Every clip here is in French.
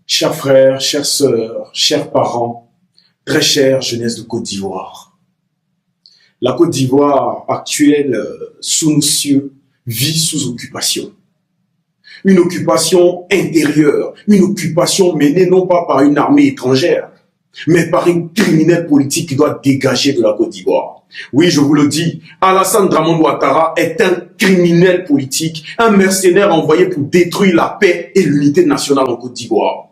Chers frères, chères sœurs, chers parents, très chère jeunesse de Côte d'Ivoire. La Côte d'Ivoire actuelle, sous nos cieux, vit sous occupation. Une occupation intérieure, une occupation menée non pas par une armée étrangère, mais par un criminel politique qui doit dégager de la Côte d'Ivoire. Oui, je vous le dis, Alassane Dramane Ouattara est un criminel politique, un mercenaire envoyé pour détruire la paix et l'unité nationale en Côte d'Ivoire.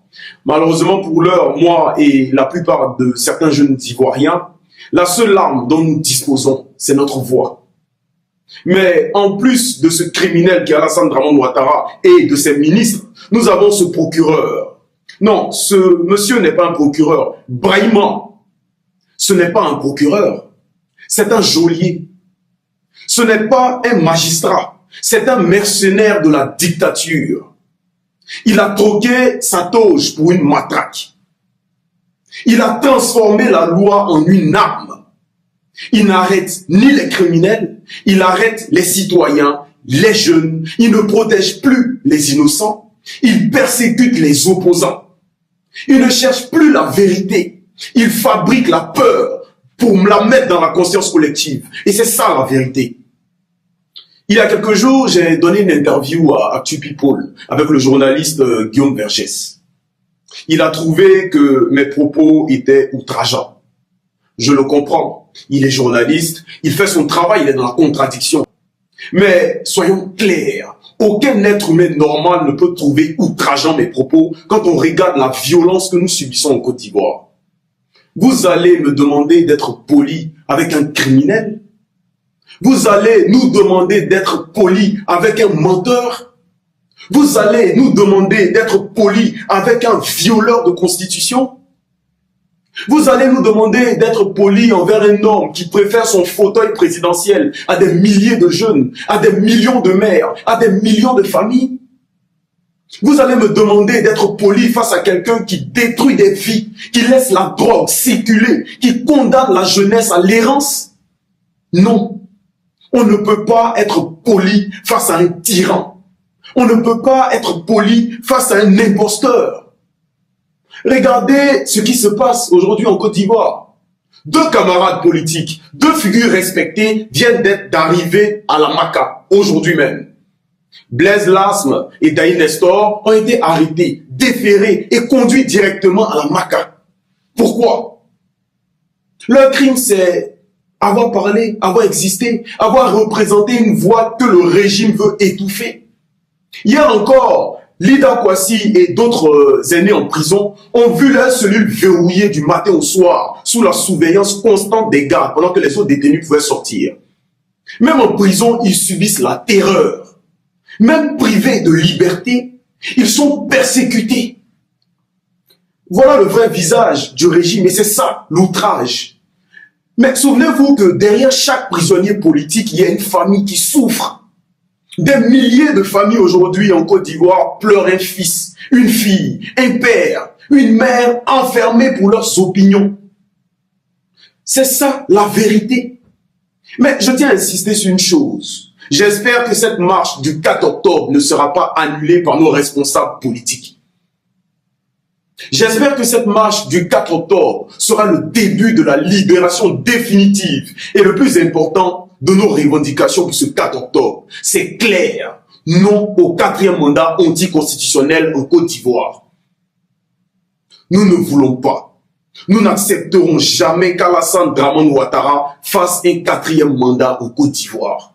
Malheureusement pour l'heure, moi et la plupart de certains jeunes Ivoiriens, la seule arme dont nous disposons, c'est notre voix. Mais en plus de ce criminel qui est Alassane Dramane Ouattara et de ses ministres, nous avons ce procureur. Non, ce monsieur n'est pas un procureur. Brahima, ce n'est pas un procureur. C'est un geôlier. Ce n'est pas un magistrat. C'est un mercenaire de la dictature. Il a troqué sa toge pour une matraque. Il a transformé la loi en une arme. Il n'arrête ni les criminels, il arrête les citoyens, les jeunes. Il ne protège plus les innocents. Il persécute les opposants. Il ne cherche plus la vérité. Il fabrique la peur pour la mettre dans la conscience collective. Et c'est ça la vérité. Il y a quelques jours, j'ai donné une interview à Actu People avec le journaliste Guillaume Vergès. Il a trouvé que mes propos étaient outrageants. Je le comprends. Il est journaliste, il fait son travail, il est dans la contradiction. Mais soyons clairs, aucun être humain normal ne peut trouver outrageant mes propos quand on regarde la violence que nous subissons en Côte d'Ivoire. Vous allez me demander d'être poli avec un criminel? Vous allez nous demander d'être poli avec un menteur? Vous allez nous demander d'être poli avec un violeur de constitution? Vous allez nous demander d'être poli envers un homme qui préfère son fauteuil présidentiel à des milliers de jeunes, à des millions de mères, à des millions de familles? Vous allez me demander d'être poli face à quelqu'un qui détruit des vies, qui laisse la drogue circuler, qui condamne la jeunesse à l'errance? Non. On ne peut pas être poli face à un tyran. On ne peut pas être poli face à un imposteur. Regardez ce qui se passe aujourd'hui en Côte d'Ivoire. Deux camarades politiques, deux figures respectées viennent d'arriver à la Maca, aujourd'hui même. Blaise Lasme et Daï Nestor ont été arrêtés, déférés et conduits directement à la Maca. Pourquoi? Leur crime, c'est avoir parlé, avoir existé, avoir représenté une voix que le régime veut étouffer. Hier encore, Lida Kwasi et d'autres aînés en prison ont vu leurs cellules verrouillées du matin au soir sous la surveillance constante des gardes pendant que les autres détenus pouvaient sortir. Même en prison, ils subissent la terreur. Même privés de liberté, ils sont persécutés. Voilà le vrai visage du régime et c'est ça, l'outrage. Mais souvenez-vous que derrière chaque prisonnier politique, il y a une famille qui souffre. Des milliers de familles aujourd'hui en Côte d'Ivoire pleurent un fils, une fille, un père, une mère enfermés pour leurs opinions. C'est ça la vérité. Mais je tiens à insister sur une chose. J'espère que cette marche du 4 octobre ne sera pas annulée par nos responsables politiques. J'espère que cette marche du 4 octobre sera le début de la libération définitive et le plus important de nos revendications pour ce 4 octobre. C'est clair, non au 4e mandat anticonstitutionnel en Côte d'Ivoire. Nous ne voulons pas. Nous n'accepterons jamais qu'Alassane Dramane Ouattara fasse un 4e mandat en Côte d'Ivoire.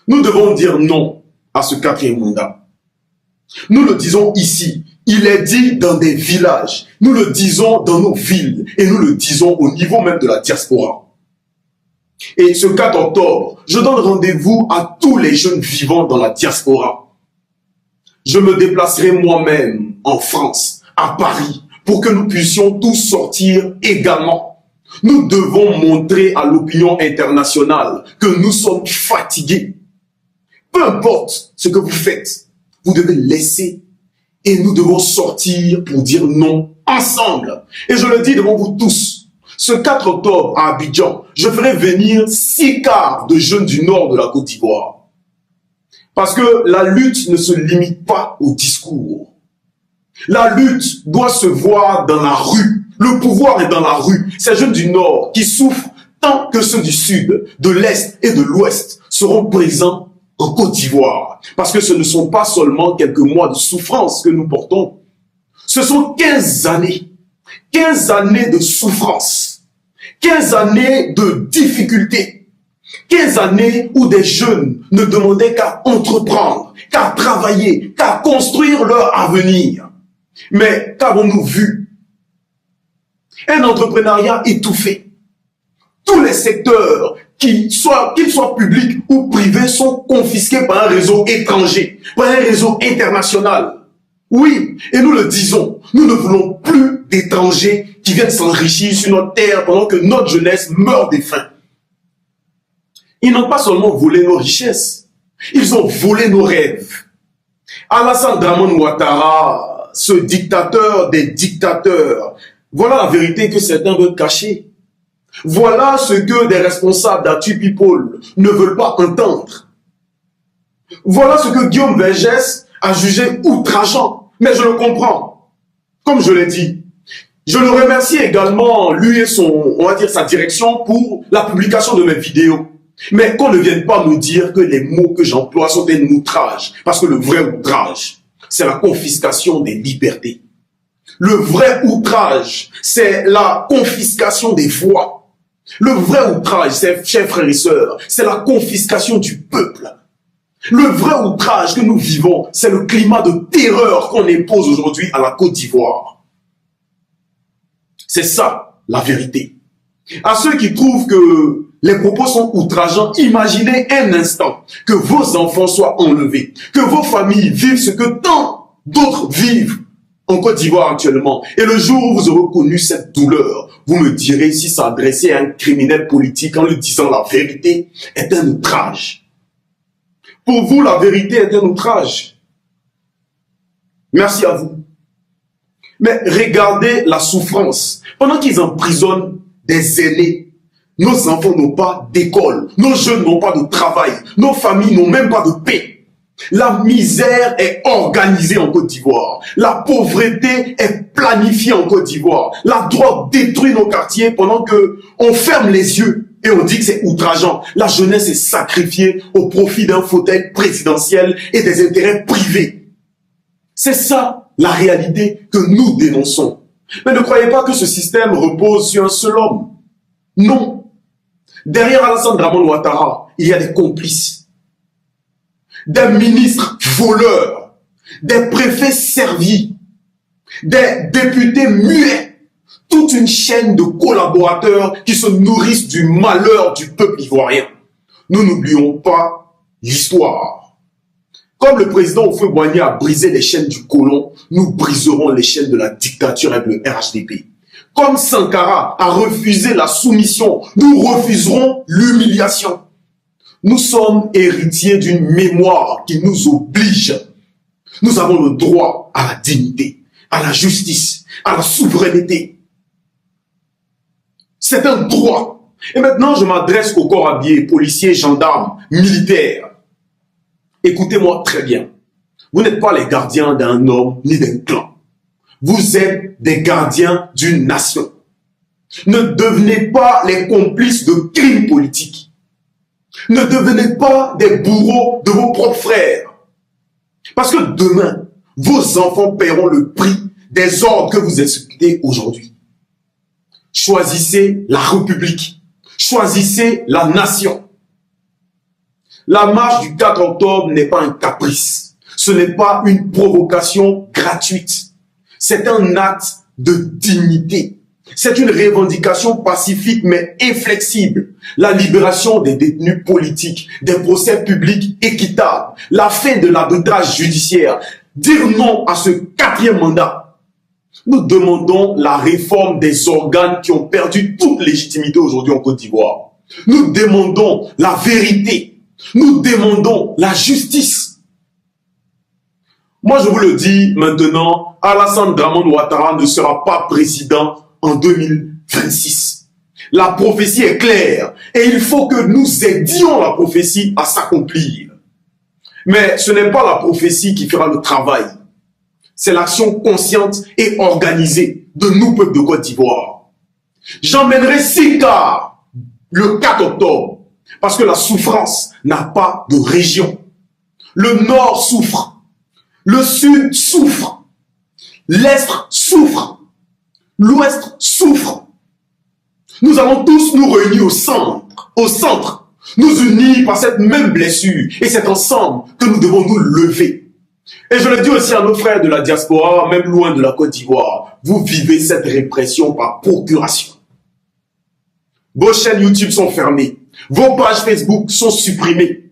Nous devons dire non à ce 4e mandat. Nous le disons ici. Il est dit dans des villages, nous le disons dans nos villes et nous le disons au niveau même de la diaspora. Et ce 4 octobre, je donne rendez-vous à tous les jeunes vivants dans la diaspora. Je me déplacerai moi-même en France, à Paris, pour que nous puissions tous sortir également. Nous devons montrer à l'opinion internationale que nous sommes fatigués. Peu importe ce que vous faites, vous devez laisser. Et nous devons sortir pour dire non ensemble. Et je le dis devant vous tous. Ce 4 octobre à Abidjan, je ferai venir 6 quarts de jeunes du nord de la Côte d'Ivoire. Parce que la lutte ne se limite pas au discours. La lutte doit se voir dans la rue. Le pouvoir est dans la rue. Ces jeunes du Nord qui souffrent tant que ceux du Sud, de l'Est et de l'Ouest seront présents en Côte d'Ivoire. Parce que ce ne sont pas seulement quelques mois de souffrance que nous portons. Ce sont 15 années. 15 années de souffrance. 15 années de difficultés. 15 années où des jeunes ne demandaient qu'à entreprendre, qu'à travailler, qu'à construire leur avenir. Mais qu'avons-nous vu? Un entrepreneuriat étouffé. Tous les secteurs, qu'ils soient publics ou privés, sont confisqués par un réseau étranger, par un réseau international. Oui, et nous le disons, nous ne voulons plus d'étrangers qui viennent s'enrichir sur notre terre pendant que notre jeunesse meurt de faim. Ils n'ont pas seulement volé nos richesses, ils ont volé nos rêves. Alassane Dramane Ouattara, ce dictateur des dictateurs, voilà la vérité que certains veulent cacher. Voilà ce que des responsables d'Atu People ne veulent pas entendre. Voilà ce que Guillaume Vergès a jugé outrageant. Mais je le comprends. Comme je l'ai dit, je le remercie également, lui et sa direction, pour la publication de mes vidéos. Mais qu'on ne vienne pas me dire que les mots que j'emploie sont un outrage. Parce que le vrai outrage, c'est la confiscation des libertés. Le vrai outrage, c'est la confiscation des voix. Le vrai outrage, chers frères et sœurs, c'est la confiscation du peuple. Le vrai outrage que nous vivons, c'est le climat de terreur qu'on impose aujourd'hui à la Côte d'Ivoire. C'est ça, la vérité. À ceux qui trouvent que les propos sont outrageants, imaginez un instant que vos enfants soient enlevés, que vos familles vivent ce que tant d'autres vivent en Côte d'Ivoire actuellement. Et le jour où vous aurez connu cette douleur, vous me direz si s'adresser à un criminel politique en lui disant la vérité est un outrage. Pour vous, la vérité est un outrage. Merci à vous. Mais regardez la souffrance. Pendant qu'ils emprisonnent des aînés, nos enfants n'ont pas d'école, nos jeunes n'ont pas de travail, nos familles n'ont même pas de paix. La misère est organisée en Côte d'Ivoire. La pauvreté est planifiée en Côte d'Ivoire. La drogue détruit nos quartiers pendant que on ferme les yeux et on dit que c'est outrageant. La jeunesse est sacrifiée au profit d'un fauteuil présidentiel et des intérêts privés. C'est ça la réalité que nous dénonçons. Mais ne croyez pas que ce système repose sur un seul homme. Non. Derrière Alassane Dramane Ouattara, il y a des complices. Des ministres voleurs, des préfets servis, des députés muets, toute une chaîne de collaborateurs qui se nourrissent du malheur du peuple ivoirien. Nous n'oublions pas l'histoire. Comme le président Houphouët-Boigny a brisé les chaînes du colon, nous briserons les chaînes de la dictature avec le RHDP. Comme Sankara a refusé la soumission, nous refuserons l'humiliation. Nous sommes héritiers d'une mémoire qui nous oblige. Nous avons le droit à la dignité, à la justice, à la souveraineté. C'est un droit. Et maintenant, je m'adresse aux corps habillés, policiers, gendarmes, militaires. Écoutez-moi très bien. Vous n'êtes pas les gardiens d'un homme ni d'un clan. Vous êtes des gardiens d'une nation. Ne devenez pas les complices de crimes politiques. Ne devenez pas des bourreaux de vos propres frères. Parce que demain, vos enfants paieront le prix des ordres que vous exécutez aujourd'hui. Choisissez la République. Choisissez la nation. La marche du 4 octobre n'est pas un caprice. Ce n'est pas une provocation gratuite. C'est un acte de dignité. C'est une revendication pacifique mais inflexible. La libération des détenus politiques, des procès publics équitables, la fin de l'arbitrage judiciaire, dire non à ce 4e mandat. Nous demandons la réforme des organes qui ont perdu toute légitimité aujourd'hui en Côte d'Ivoire. Nous demandons la vérité. Nous demandons la justice. Moi, je vous le dis maintenant, Alassane Dramane Ouattara ne sera pas président en 2026. La prophétie est claire et il faut que nous aidions la prophétie à s'accomplir. Mais ce n'est pas la prophétie qui fera le travail. c'est l'action consciente et organisée de nous, peuple de Côte d'Ivoire. J'emmènerai 6 cars le 4 octobre, parce que la souffrance n'a pas de région. Le Nord souffre, le Sud souffre, l'Est souffre, l'Ouest souffre. Nous allons tous nous réunir au centre, nous unir par cette même blessure, et c'est ensemble que nous devons nous lever. Et je le dis aussi à nos frères de la diaspora, même loin de la Côte d'Ivoire, vous vivez cette répression par procuration. Vos chaînes YouTube sont fermées, vos pages Facebook sont supprimées,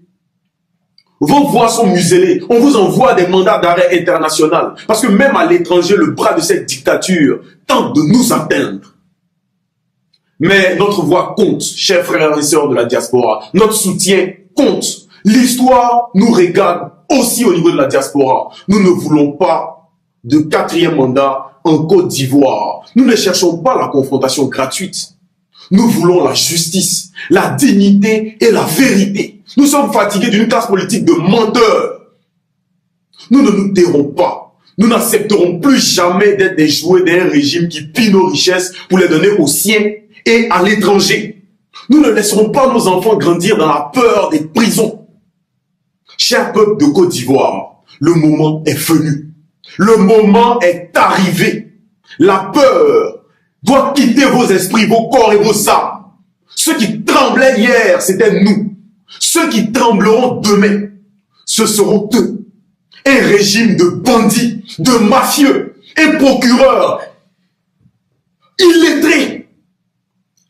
vos voix sont muselées, on vous envoie des mandats d'arrêt international, parce que même à l'étranger, le bras de cette dictature tente de nous atteindre. Mais notre voix compte, chers frères et sœurs de la diaspora. Notre soutien compte. L'histoire nous regarde aussi au niveau de la diaspora. Nous ne voulons pas de 4e mandat en Côte d'Ivoire. Nous ne cherchons pas la confrontation gratuite. Nous voulons la justice, la dignité et la vérité. Nous sommes fatigués d'une classe politique de menteurs. Nous ne nous tairons pas. Nous n'accepterons plus jamais d'être des jouets d'un régime qui pille nos richesses pour les donner aux siens et à l'étranger. Nous ne laisserons pas nos enfants grandir dans la peur des prisons. Cher peuple de Côte d'Ivoire, le moment est venu. Le moment est arrivé. La peur doit quitter vos esprits, vos corps et vos âmes. Ceux qui tremblaient hier, c'était nous. Ceux qui trembleront demain, ce seront eux. Un régime de bandits, de mafieux et procureurs illettrés.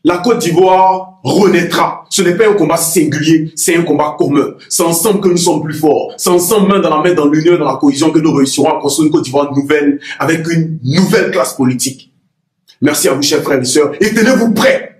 La Côte d'Ivoire renaîtra. Ce n'est pas un combat singulier, c'est un combat commun. C'est ensemble que nous sommes plus forts. C'est ensemble, main dans la main, dans l'union, dans la cohésion, que nous réussirons à construire une Côte d'Ivoire nouvelle, avec une nouvelle classe politique. Merci à vous, chers frères et sœurs, et tenez-vous prêts.